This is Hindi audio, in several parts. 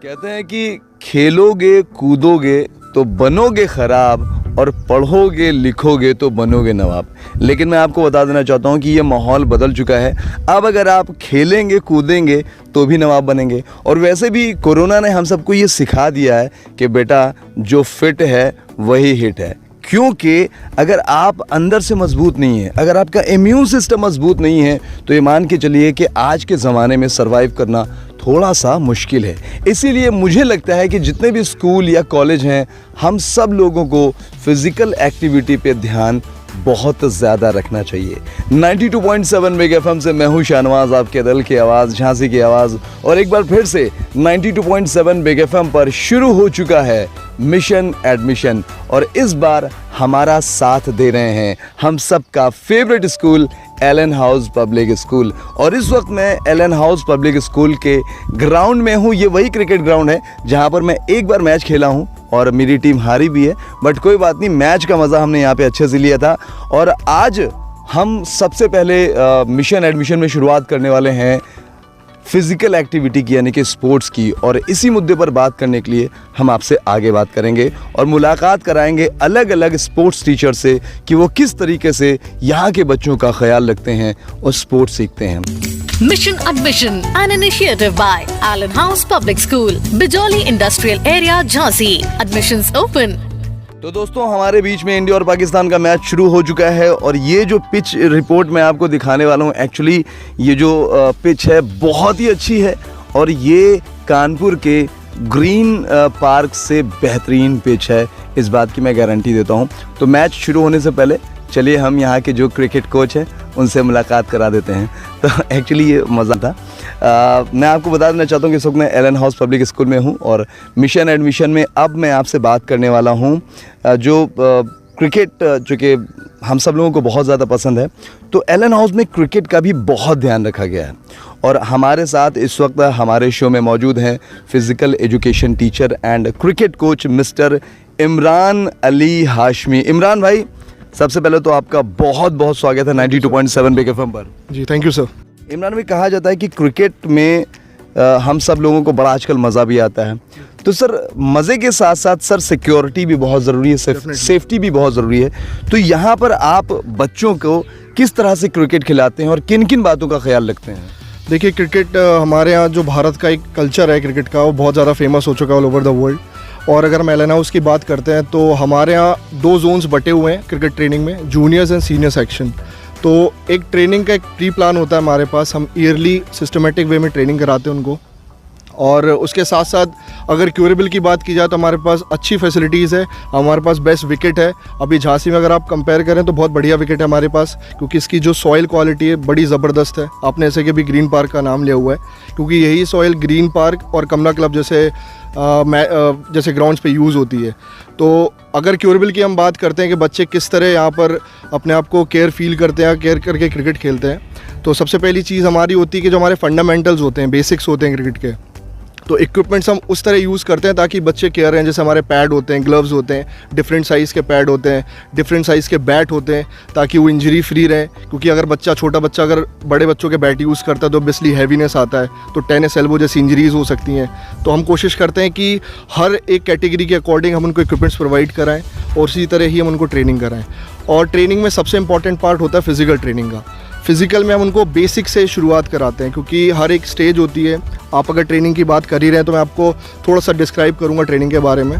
कहते हैं कि खेलोगे कूदोगे तो बनोगे खराब और पढ़ोगे लिखोगे तो बनोगे नवाब। लेकिन मैं आपको बता देना चाहता हूँ कि ये माहौल बदल चुका है। अब अगर आप खेलेंगे कूदेंगे तो भी नवाब बनेंगे। और वैसे भी कोरोना ने हम सबको ये सिखा दिया है कि बेटा जो फिट है वही हिट है। क्योंकि अगर आप अंदर से मजबूत नहीं है, अगर आपका इम्यून सिस्टम मजबूत नहीं है, तो ये मान के चलिए कि आज के ज़माने में सरवाइव करना थोड़ा सा मुश्किल है। इसीलिए मुझे लगता है कि जितने भी स्कूल या कॉलेज हैं, हम सब लोगों को फिज़िकल एक्टिविटी पे ध्यान बहुत ज़्यादा रखना चाहिए। 92.7 बिग एफएम से मैं हूँ शाहनवाज, आपके दिल की आवाज़, झांसी की आवाज़। और एक बार फिर से 92.7 बिग एफएम पर शुरू हो चुका है मिशन एडमिशन। और इस बार हमारा साथ दे रहे हैं हम सब का favourite school Allen House Public School. और इस वक्त मैं एलन हाउस पब्लिक स्कूल के ग्राउंड में हूँ। ये वही क्रिकेट ग्राउंड है जहाँ पर मैं एक बार मैच खेला हूँ और मेरी टीम हारी भी है, बट कोई बात नहीं, मैच का मज़ा हमने यहाँ पे अच्छे से लिया था। और आज हम सबसे पहले मिशन एडमिशन में शुरुआत करने वाले हैं फिज़िकल एक्टिविटी की, यानी कि स्पोर्ट्स की। और इसी मुद्दे पर बात करने के लिए हम आपसे आगे बात करेंगे और मुलाकात कराएंगे अलग अलग स्पोर्ट्स टीचर से कि वो किस तरीके से यहाँ के बच्चों का ख्याल रखते हैं और स्पोर्ट्स सीखते हैं। Mission Admission, an initiative by Allen House Public School, Bijoli Industrial Area, Jhansi. Admissions open. तो दोस्तों, हमारे बीच में इंडिया और पाकिस्तान का मैच शुरू हो चुका है। और ये जो पिच रिपोर्ट मैं आपको दिखाने वाला हूँ, एक्चुअली ये जो पिच है बहुत ही अच्छी है और ये कानपुर के ग्रीन पार्क से बेहतरीन पिच है, इस बात की मैं गारंटी देता हूँ। तो मैच शुरू होने से पहले चलिए हम यहाँ के जो क्रिकेट कोच हैं उनसे मुलाकात करा देते हैं। तो एक्चुअली ये मज़ा था। मैं आपको बता देना चाहता हूँ कि इस वक्त मैं एलन हाउस पब्लिक स्कूल में हूँ और मिशन एडमिशन में अब मैं आपसे बात करने वाला हूँ जो क्रिकेट, जो कि हम सब लोगों को बहुत ज़्यादा पसंद है। तो एलन हाउस में क्रिकेट का भी बहुत ध्यान रखा गया है। और हमारे साथ इस वक्त हमारे शो में मौजूद हैं physical education teacher and cricket coach mister Imran Ali Hashmi. Imran भाई, सबसे पहले तो आपका बहुत बहुत स्वागत है 92.7 बिग एफएम पर। जी, थैंक यू सर। इमरान भाई, कहा जाता है कि क्रिकेट में हम सब लोगों को बड़ा आजकल मज़ा भी आता है। तो सर, मज़े के साथ साथ सर सिक्योरिटी भी बहुत ज़रूरी है, सेफ्टी भी बहुत ज़रूरी है। तो यहाँ पर आप बच्चों को किस तरह से क्रिकेट खिलाते हैं और किन किन बातों का ख्याल रखते हैं? देखिए, क्रिकेट हमारे यहाँ जो भारत का एक कल्चर है क्रिकेट का, वो बहुत ज़्यादा फेमस हो चुका है ऑल ओवर द वर्ल्ड। और अगर हम एलन हाउस की बात करते हैं तो हमारे यहाँ 2 जोन्स बटे हुए हैं क्रिकेट ट्रेनिंग में, जूनियर्स एंड सीनियर सेक्शन। तो एक ट्रेनिंग का एक प्री प्लान होता है हमारे पास, हम ईयरली सिस्टमेटिक वे में ट्रेनिंग कराते हैं उनको। और उसके साथ साथ अगर क्यूरेबल की बात की जाए तो हमारे पास अच्छी फैसिलिटीज़ है, हमारे पास बेस्ट विकेट है। अभी झांसी में अगर आप कंपेयर करें तो बहुत बढ़िया विकेट है हमारे पास, क्योंकि इसकी जो सॉइल क्वालिटी है बड़ी ज़बरदस्त है। आपने ऐसे कि अभी ग्रीन पार्क का नाम लिया हुआ है, क्योंकि यही सॉइल ग्रीन पार्क और कमला क्लब जैसे ग्राउंड्स पे यूज़ होती है। तो अगर क्यूरेबल की हम बात करते हैं कि बच्चे किस तरह यहाँ पर अपने आप को केयर फील करते हैं, केयर करके क्रिकेट खेलते हैं, तो सबसे पहली चीज़ हमारी होती है कि जो हमारे फंडामेंटल्स होते हैं, बेसिक्स होते हैं क्रिकेट के, तो इक्विपमेंट्स हम उस तरह यूज़ करते हैं ताकि बच्चे केयर रहें। जैसे हमारे पैड होते हैं, ग्लव्स होते हैं, डिफरेंट साइज़ के पैड होते हैं, डिफरेंट साइज़ के बैट होते हैं, ताकि वो इंजरी फ्री रहे। क्योंकि अगर छोटा बच्चा अगर बड़े बच्चों के बैट यूज़ करता है तो ऑब्वियसली हैवीनेस आता है, तो टेनिस एल्बो जैसी इंजरीज़ हो सकती हैं। तो हम कोशिश करते हैं कि हर एक कैटेगरी के अकॉर्डिंग हम उनको इक्विपमेंट्स प्रोवाइड कराएँ और इसी तरह ही हम उनको ट्रेनिंग कराएँ। और ट्रेनिंग में सबसे इंपॉर्टेंट पार्ट होता है फिज़िकल ट्रेनिंग का। फिज़िकल में हम उनको बेसिक से शुरुआत कराते हैं, क्योंकि हर एक स्टेज होती है। आप अगर ट्रेनिंग की बात कर ही रहे हैं तो मैं आपको थोड़ा सा डिस्क्राइब करूंगा ट्रेनिंग के बारे में।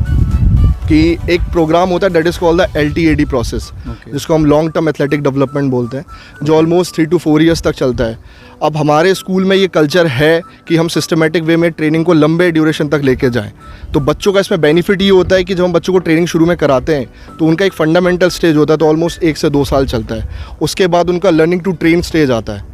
कि एक प्रोग्राम होता है that is called the LTAD process, जिसको हम लॉन्ग टर्म एथलेटिक डेवलपमेंट बोलते हैं, जो ऑलमोस्ट 3 to 4 ईयर्स तक चलता है। अब हमारे स्कूल में ये कल्चर है कि हम सिस्टमेटिक वे में ट्रेनिंग को लंबे ड्यूरेशन तक लेके जाएं। तो बच्चों का इसमें बेनिफिट ये होता है कि जब हम बच्चों को ट्रेनिंग शुरू में कराते हैं तो उनका एक फंडामेंटल स्टेज होता है, तो ऑलमोस्ट 1 से 2 साल चलता है। उसके बाद उनका लर्निंग टू ट्रेन स्टेज आता है,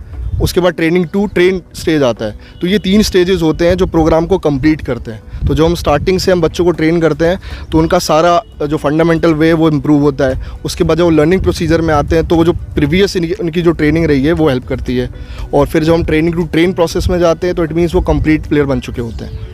उसके बाद ट्रेनिंग टू ट्रेन स्टेज आता है। तो ये 3 स्टेजेस होते हैं जो प्रोग्राम को कंप्लीट करते हैं। तो जो हम स्टार्टिंग से हम बच्चों को ट्रेन करते हैं तो उनका सारा जो फंडामेंटल वे वो इम्प्रूव होता है। उसके बाद जब वो लर्निंग प्रोसीजर में आते हैं तो वो जो प्रीवियस उनकी जो ट्रेनिंग रही है वो हेल्प करती है। और फिर जब हम ट्रेनिंग टू ट्रेन प्रोसेस में जाते हैं तो इट मीन्स वो कंप्लीट प्लेयर बन चुके होते हैं।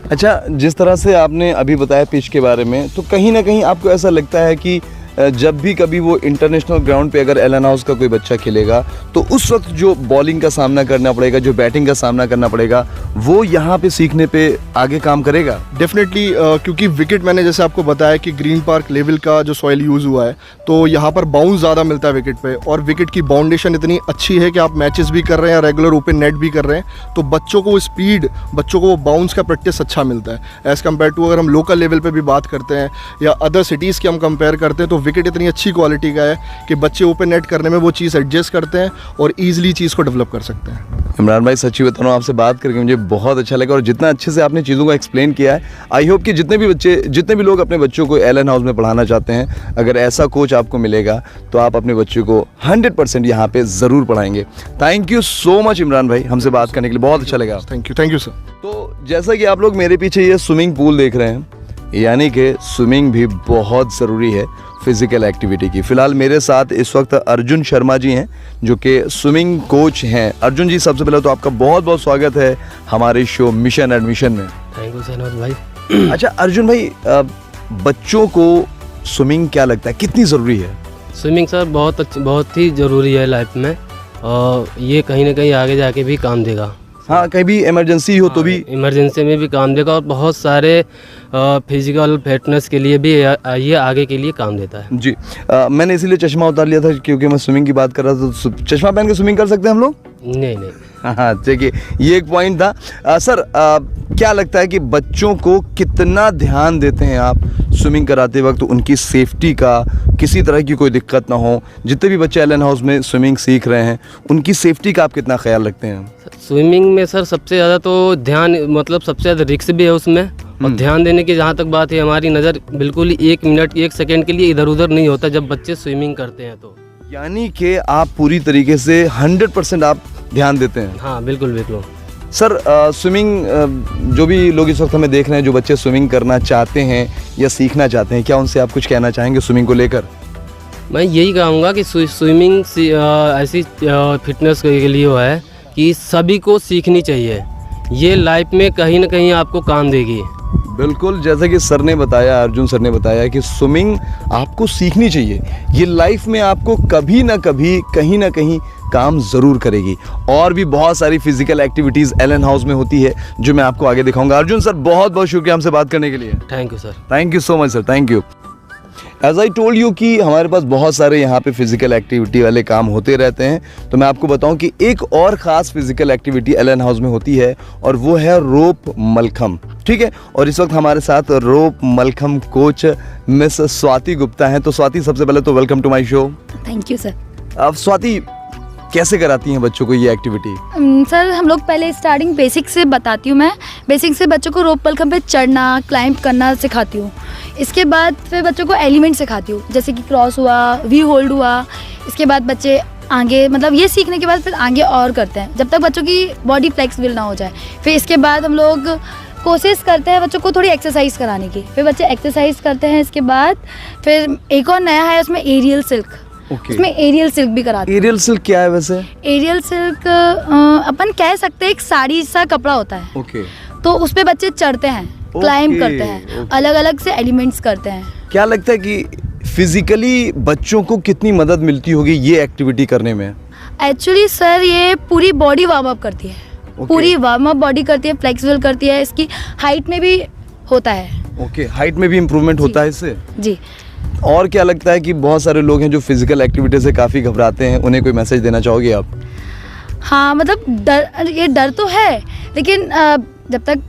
अच्छा, जिस तरह से आपने अभी बताया पिच के बारे में, तो कहीं ना कहीं आपको ऐसा लगता है कि जब भी कभी वो इंटरनेशनल ग्राउंड पे अगर एलन हाउस का कोई बच्चा खेलेगा तो उस वक्त जो बॉलिंग का सामना करना पड़ेगा, जो बैटिंग का सामना करना पड़ेगा, वो यहाँ पे सीखने पे आगे काम करेगा। डेफिनेटली क्योंकि विकेट मैंने जैसे आपको बताया कि ग्रीन पार्क लेवल का जो सॉइल यूज़ हुआ है तो यहाँ पर बाउंस ज़्यादा मिलता है विकेट पे, और विकेट की बाउंडेशन इतनी अच्छी है कि आप मैचेस भी कर रहे हैं, रेगुलर ओपन नेट भी कर रहे हैं, तो बच्चों को स्पीड, बच्चों को वो बाउंस का प्रैक्टिस अच्छा मिलता है एज़ कम्पेयर टू अगर हम लोकल लेवल पे भी बात करते हैं या अदर सिटीज़ की हम कंपेयर करते हैं तो विकेट इतनी अच्छी क्वालिटी का है कि बच्चे ओपन नेट करने में वो चीज़ एडजस्ट करते हैं और ईजिली चीज़ को डेवलप कर सकते हैं। इमरान भाई सच्ची बता रहा हूँ, आपसे बात करके मुझे बहुत अच्छा लगा और जितना अच्छे से आपने चीज़ों को एक्सप्लेन किया है, आई होप कि जितने भी लोग अपने बच्चों को एलन हाउस में पढ़ाना चाहते हैं, अगर ऐसा कोच आपको मिलेगा तो आप अपने बच्चों को 100% यहाँ पे ज़रूर पढ़ाएंगे। Thank you so much Imran भाई, हमसे बात करने के लिए बहुत अच्छा लगा। Thank you sir. तो जैसा कि आप लोग मेरे पीछे ये स्विमिंग पूल देख रहे हैं, यानी कि स्विमिंग भी बहुत ज़रूरी है फिज़िकल एक्टिविटी की। फ़िलहाल मेरे साथ इस वक्त अर्जुन शर्मा जी हैं जो कि स्विमिंग कोच हैं। अर्जुन जी, सबसे पहले तो आपका बहुत बहुत स्वागत है हमारे शो मिशन एडमिशन में। थैंक यू सनोज भाई। अच्छा अर्जुन भाई, बच्चों को स्विमिंग क्या लगता है कितनी ज़रूरी है? स्विमिंग सर बहुत ही ज़रूरी है लाइफ में, और ये कहीं ना कहीं आगे जाके भी काम देगा। हाँ, कहीं भी इमरजेंसी हो तो भी, इमरजेंसी में भी काम देगा, और बहुत सारे फिजिकल फिटनेस के लिए भी ये आगे के लिए काम देता है। जी। मैंने इसीलिए चश्मा उतार लिया था क्योंकि मैं स्विमिंग की बात कर रहा था। तो चश्मा पहन के स्विमिंग कर सकते हैं हम लोग? नहीं। हाँ, देखिए ये एक पॉइंट था। सर, क्या लगता है कि बच्चों को कितना ध्यान देते हैं आप स्विमिंग कराते वक्त, उनकी सेफ्टी का, किसी तरह की कोई दिक्कत ना हो? जितने भी बच्चे एलन हाउस में स्विमिंग सीख रहे हैं उनकी सेफ्टी का आप कितना ख्याल रखते हैं? स्विमिंग में सर सबसे ज़्यादा तो ध्यान, मतलब सबसे ज़्यादा रिस्क भी है उसमें, और ध्यान देने की जहाँ तक बात है, हमारी नज़र बिल्कुल ही 1 मिनट 1 सेकेंड के लिए इधर उधर नहीं होता जब बच्चे स्विमिंग करते हैं। तो यानी कि आप पूरी तरीके से 100% आप ध्यान देते हैं? हाँ, बिल्कुल। सर, स्विमिंग, जो भी लोग इस वक्त हमें देख रहे हैं, जो बच्चे स्विमिंग करना चाहते हैं या सीखना चाहते हैं, क्या उनसे आप कुछ कहना चाहेंगे स्विमिंग को लेकर? मैं यही कहूँगा कि स्विमिंग ऐसी फिटनेस के लिए वो है कि सभी को सीखनी चाहिए। ये लाइफ में कहीं ना कहीं आपको काम देगी। बिल्कुल, जैसा कि सर ने बताया, अर्जुन सर ने बताया कि स्विमिंग आपको सीखनी चाहिए। ये लाइफ में आपको कभी ना कभी, कहीं ना कहीं काम ज़रूर करेगी। और भी बहुत सारी फिजिकल एक्टिविटीज़ एलन हाउस में होती है जो मैं आपको आगे दिखाऊंगा। अर्जुन सर, बहुत बहुत शुक्रिया हमसे बात करने के लिए। Thank you sir. Thank you so much sir, thank you. As I told you कि हमारे पास बहुत सारे यहाँ पे फिजिकल एक्टिविटी वाले काम होते रहते हैं, तो मैं आपको बताऊं कि एक और ख़ास फिजिकल एक्टिविटी एलन हाउस में होती है और वो है रोप मलखम। ठीक है, और इस वक्त हमारे साथ rope mallakhamb coach miss Swati Gupta हैं। तो स्वाति, सबसे पहले तो welcome to my show. Thank you sir. अब स्वाति, कैसे कराती हैं बच्चों को ये एक्टिविटी? सर, हम लोग पहले स्टार्टिंग बेसिक से बताती हूँ। मैं बेसिक से बच्चों को रोप मलखम पे चढ़ना, क्लाइंब करना सिखाती हूँ। इसके बाद फिर बच्चों को एलिमेंट सिखाती हूँ, जैसे कि क्रॉस हुआ, वी होल्ड हुआ। इसके बाद बच्चे आगे, मतलब ये सीखने के बाद फिर आगे और करते हैं जब तक बच्चों की बॉडी फ्लेक्सिबल ना हो जाए। फिर इसके बाद हम लोग कोशिश करते हैं बच्चों को थोड़ी एक्सरसाइज कराने की। फिर बच्चे एक्सरसाइज करते हैं। इसके बाद फिर एक और नया है उसमें एरियल सिल्क। उसमें एरियल सिल्क भी कराते हैं। एरियल सिल्क क्या है वैसे? एरियल सिल्क अपन कह सकते हैं एक साड़ी सा कपड़ा होता है। ओके। तो उस पे बच्चे चढ़ते हैं, क्लाइंब करते हैं, अलग अलग से एलिमेंट्स करते हैं। क्या लगता है कि फिजिकली बच्चों को कितनी मदद मिलती होगी ये एक्टिविटी करने में? एक्चुअली सर, ये पूरी बॉडी वार्म अप करती है। पूरी वार्म अप बॉडी करती है, फ्लेक्सिबल करती है। इसकी हाइट में भी होता है। ओके, हाइट में भी इम्प्रूवमेंट होता है इससे? जी। और क्या लगता है कि बहुत सारे लोग हैं जो फिजिकल एक्टिविटी से काफ़ी घबराते हैं, उन्हें कोई मैसेज देना चाहोगे आप? हाँ, मतलब ये डर तो है, लेकिन जब तक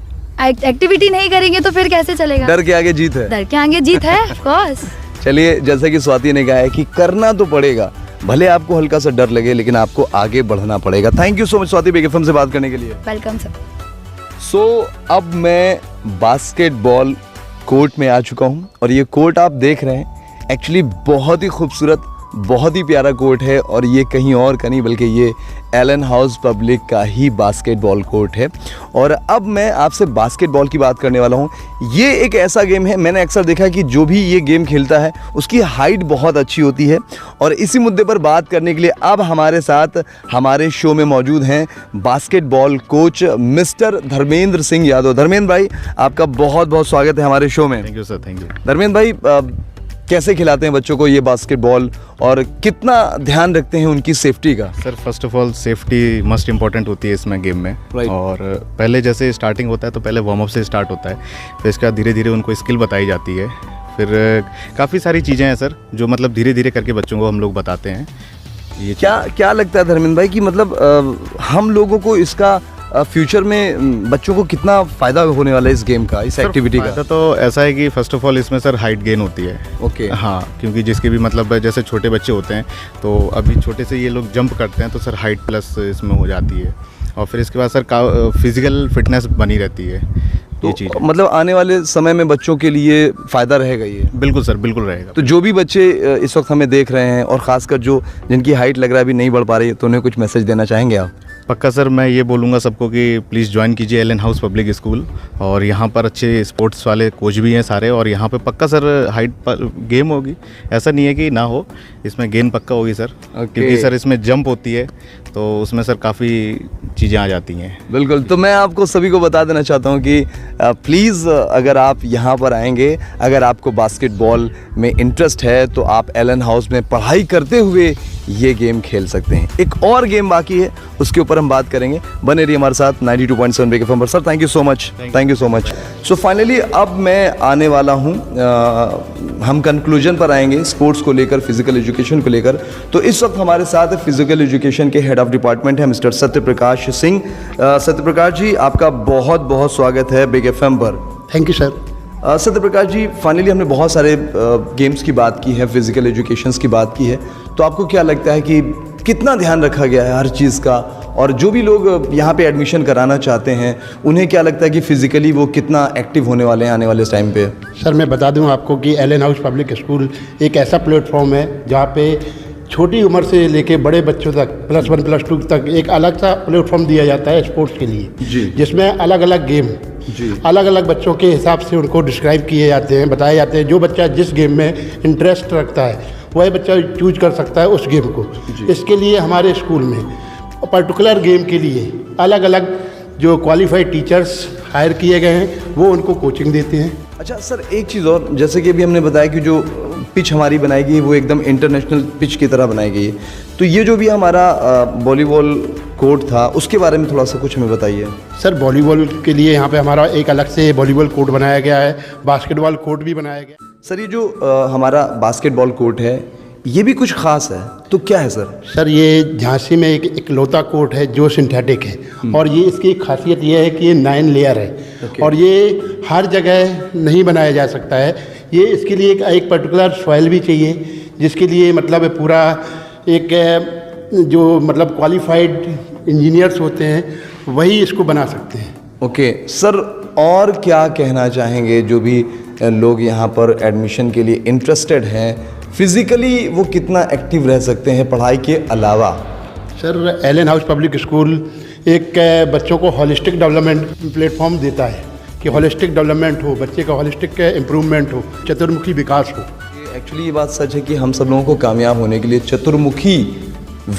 एक्टिविटी नहीं करेंगे तो फिर कैसे चलेगा? डर के आगे जीत है। डर के आगे जीत है, ऑफ कोर्स। चलिए, जैसा कि स्वाति ने कहा है कि करना तो पड़ेगा, भले आपको हल्का सा डर लगे, लेकिन आपको आगे बढ़ना पड़ेगा। Thank you so much Swati, big FM से बात करने के लिए। Welcome sir. सो अब मैं बास्केटबॉल कोर्ट में आ चुका हूँ और ये कोर्ट आप देख रहे हैं, एक्चुअली बहुत ही खूबसूरत, बहुत ही प्यारा कोर्ट है और ये कहीं और का नहीं बल्कि ये एलन हाउस पब्लिक का ही बास्केटबॉल कोर्ट है। और अब मैं आपसे बास्केटबॉल की बात करने वाला हूँ। ये एक ऐसा गेम है, मैंने अक्सर देखा कि जो भी ये गेम खेलता है उसकी हाइट बहुत अच्छी होती है। और इसी मुद्दे पर बात करने के लिए अब हमारे साथ हमारे शो में मौजूद हैं basketball coach mister Dharmendra Singh Yadav. Dharmendra भाई, आपका बहुत बहुत स्वागत है हमारे शो में। Thank you sir, thank you. Dharmendra भाई, कैसे खिलाते हैं बच्चों को ये बास्केटबॉल और कितना ध्यान रखते हैं उनकी सेफ्टी का? Sir first of all safety must important होती है इसमें गेम में। Right. और पहले जैसे स्टार्टिंग होता है तो पहले वार्म अप से स्टार्ट होता है, फिर इसके बाद धीरे धीरे उनको स्किल बताई जाती है, फिर काफ़ी सारी चीज़ें हैं सर जो मतलब धीरे धीरे करके बच्चों को हम लोग बताते हैं। ये क्या लगता है धर्मेंद्र भाई कि मतलब हम लोगों को इसका फ्यूचर में बच्चों को कितना फ़ायदा होने वाला है इस गेम का, इस एक्टिविटी का? फायदा तो ऐसा है कि फर्स्ट ऑफ ऑल इसमें सर हाइट गेन होती है। ओके। हाँ, क्योंकि जिसके भी मतलब जैसे छोटे बच्चे होते हैं तो अभी छोटे से ये लोग जंप करते हैं तो सर हाइट प्लस इसमें हो जाती है, और फिर इसके बाद सर फिजिकल फिटनेस बनी रहती है। तो ये चीज़ मतलब आने वाले समय में बच्चों के लिए फ़ायदा रहेगा ये? बिल्कुल सर, बिल्कुल रहेगा। तो जो भी बच्चे इस वक्त हमें देख रहे हैं और ख़ासकर जो जिनकी हाइट लग रहा है अभी नहीं बढ़ पा रही है, तो उन्हें कुछ मैसेज देना चाहेंगे आप? पक्का सर, मैं ये बोलूँगा सबको कि प्लीज़ ज्वाइन कीजिए एलन हाउस पब्लिक स्कूल, और यहाँ पर अच्छे स्पोर्ट्स वाले कोच भी हैं सारे, और यहाँ पे पक्का सर हाइट पर गेम होगी, ऐसा नहीं है कि ना हो, इसमें गेन पक्का होगी सर। क्योंकि सर इसमें जंप होती है तो उसमें सर काफ़ी चीज़ें आ जाती हैं। बिल्कुल। तो मैं आपको सभी को बता देना चाहता हूँ कि प्लीज़ अगर आप यहाँ पर आएंगे, अगर आपको बास्केटबॉल में इंटरेस्ट है तो आप एलन हाउस में पढ़ाई करते हुए ये गेम खेल सकते हैं। एक और गेम बाकी है, उसके ऊपर हम बात करेंगे। बने रहिए हमारे साथ 92.7 बिग एफएम पर। Sir thank you so much, thank you so much. So finally अब मैं आने वाला हूँ, हम कंक्लूजन पर आएंगे स्पोर्ट्स को लेकर, फिजिकल एजुकेशन को लेकर। तो इस वक्त हमारे साथ फिजिकल एजुकेशन के हेड ऑफ डिपार्टमेंट है मिस्टर सत्यप्रकाश सिंह। सत्यप्रकाश जी, आपका बहुत बहुत स्वागत है बिग एफएम पर। Thank you sir. Satyaprakash ji, finally हमने बहुत सारे गेम्स की बात की है, फिजिकल एजुकेशंस की बात की है, तो आपको क्या लगता है कि कितना ध्यान रखा गया है हर चीज़ का, और जो भी लोग यहाँ पे एडमिशन कराना चाहते हैं उन्हें क्या लगता है कि फिजिकली वो कितना एक्टिव होने वाले हैं आने वाले टाइम पे? सर मैं बता दूं आपको कि एलन हाउस पब्लिक स्कूल एक ऐसा प्लेटफॉर्म है जहाँ पे छोटी उम्र से लेके बड़े बच्चों तक +1 +2 तक एक अलग सा प्लेटफॉर्म दिया जाता है स्पोर्ट्स के लिए जी। जिसमें अलग अलग गेम अलग अलग बच्चों के हिसाब से उनको डिस्क्राइब किए जाते हैं, बताए जाते हैं। जो बच्चा जिस गेम में इंटरेस्ट रखता है वही बच्चा चूज कर सकता है उस गेम को। इसके लिए हमारे स्कूल में पर्टिकुलर गेम के लिए अलग अलग जो क्वालिफाइड टीचर्स हायर किए गए हैं वो उनको कोचिंग देते हैं। अच्छा सर, एक चीज़ और, जैसे कि अभी हमने बताया कि जो पिच हमारी बनाई गई है वो एकदम इंटरनेशनल पिच की तरह बनाई गई है, तो ये जो भी हमारा वॉलीबॉल कोर्ट था उसके बारे में थोड़ा सा कुछ हमें बताइए। सर वॉलीबॉल के लिए यहाँ पे हमारा एक अलग से वॉलीबॉल कोर्ट बनाया गया है, बास्केटबॉल कोर्ट भी बनाया गया है। सर ये जो हमारा बास्केटबॉल कोर्ट है ये भी कुछ खास है, तो क्या है सर? सर ये झांसी में एक इकलौता कोर्ट है जो सिंथेटिक है, और ये इसकी एक खासियत ये है कि ये 9 लेयर है और ये हर जगह नहीं बनाया जा सकता है। ये इसके लिए एक पर्टिकुलर सॉइल भी चाहिए, जिसके लिए मतलब पूरा एक जो मतलब क्वालिफाइड इंजीनियर्स होते हैं वही इसको बना सकते हैं। ओके सर, और क्या कहना चाहेंगे जो भी लोग यहाँ पर एडमिशन के लिए इंटरेस्टेड हैं, फिज़िकली वो कितना एक्टिव रह सकते हैं पढ़ाई के अलावा? Sir Allen House Public School एक बच्चों को हॉलिस्टिक डेवलपमेंट प्लेटफॉर्म देता है कि हॉलिस्टिक डेवलपमेंट हो, बच्चे का हॉलिस्टिक इम्प्रूवमेंट हो, चतुर्मुखी विकास हो। एक्चुअली ये बात सच है कि हम सब लोगों को कामयाब होने के लिए चतुर्मुखी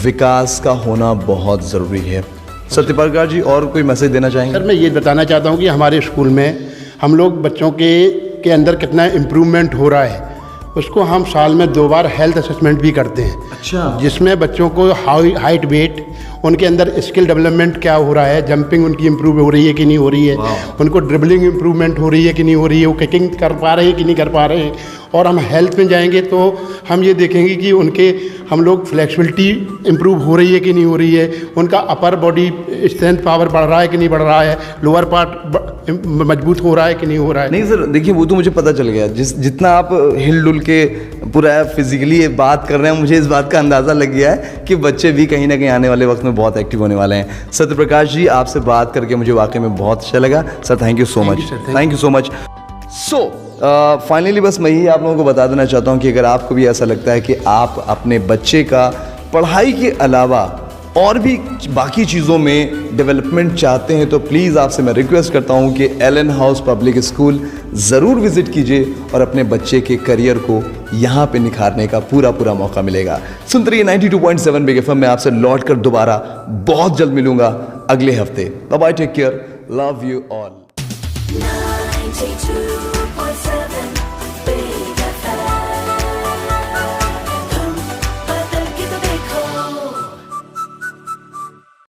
विकास का होना बहुत ज़रूरी है। सत्यप्रकाश जी, और कोई मैसेज देना चाहेंगे? सर मैं ये बताना चाहता हूँ कि हमारे स्कूल में हम लोग बच्चों के अंदर कितना इम्प्रूवमेंट हो रहा है उसको हम साल में 2 बार हेल्थ असेसमेंट भी करते हैं। अच्छा। जिसमें बच्चों को हाइट वेट, उनके अंदर स्किल डेवलपमेंट क्या हो रहा है, जंपिंग उनकी इम्प्रूव हो रही है कि नहीं हो रही है, उनको ड्रिबलिंग इम्प्रूवमेंट हो रही है कि नहीं हो रही है, वो किकिंग कर पा रहे हैं कि नहीं कर पा रहे हैं। और हम हेल्थ में जाएंगे तो हम ये देखेंगे कि उनके हम लोग फ्लेक्सिबिलिटी इम्प्रूव हो रही है कि नहीं हो रही है, उनका अपर बॉडी स्ट्रेंथ पावर बढ़ रहा है कि नहीं बढ़ रहा है, लोअर पार्ट मजबूत हो रहा है कि नहीं हो रहा है। नहीं सर, देखिए वो तो मुझे पता चल गया, जितना आप हिल डुल के पूरा फिजिकली बात कर रहे हैं, मुझे इस बात का अंदाज़ा लग गया है कि बच्चे भी कहीं ना कहीं आने वाले वक्त में बहुत एक्टिव होने वाले हैं। सत्यप्रकाश जी, आपसे बात करके मुझे वाकई में बहुत अच्छा लगा sir, thank you so much, thank you so much. So finally बस मैं ही आप लोगों को बता देना चाहता हूँ कि अगर आपको भी ऐसा लगता है कि आप अपने बच्चे का पढ़ाई के अलावा और भी बाकी चीज़ों में डेवलपमेंट चाहते हैं तो प्लीज़ आपसे मैं रिक्वेस्ट करता हूं कि एलन हाउस पब्लिक स्कूल ज़रूर विज़िट कीजिए और अपने बच्चे के करियर को यहाँ पे निखारने का पूरा मौका मिलेगा। सुनते रहिए 92.7 बिग एफएम में, आपसे लौट कर दोबारा बहुत जल्द मिलूंगा अगले हफ्ते। Bye bye, take care, love you all.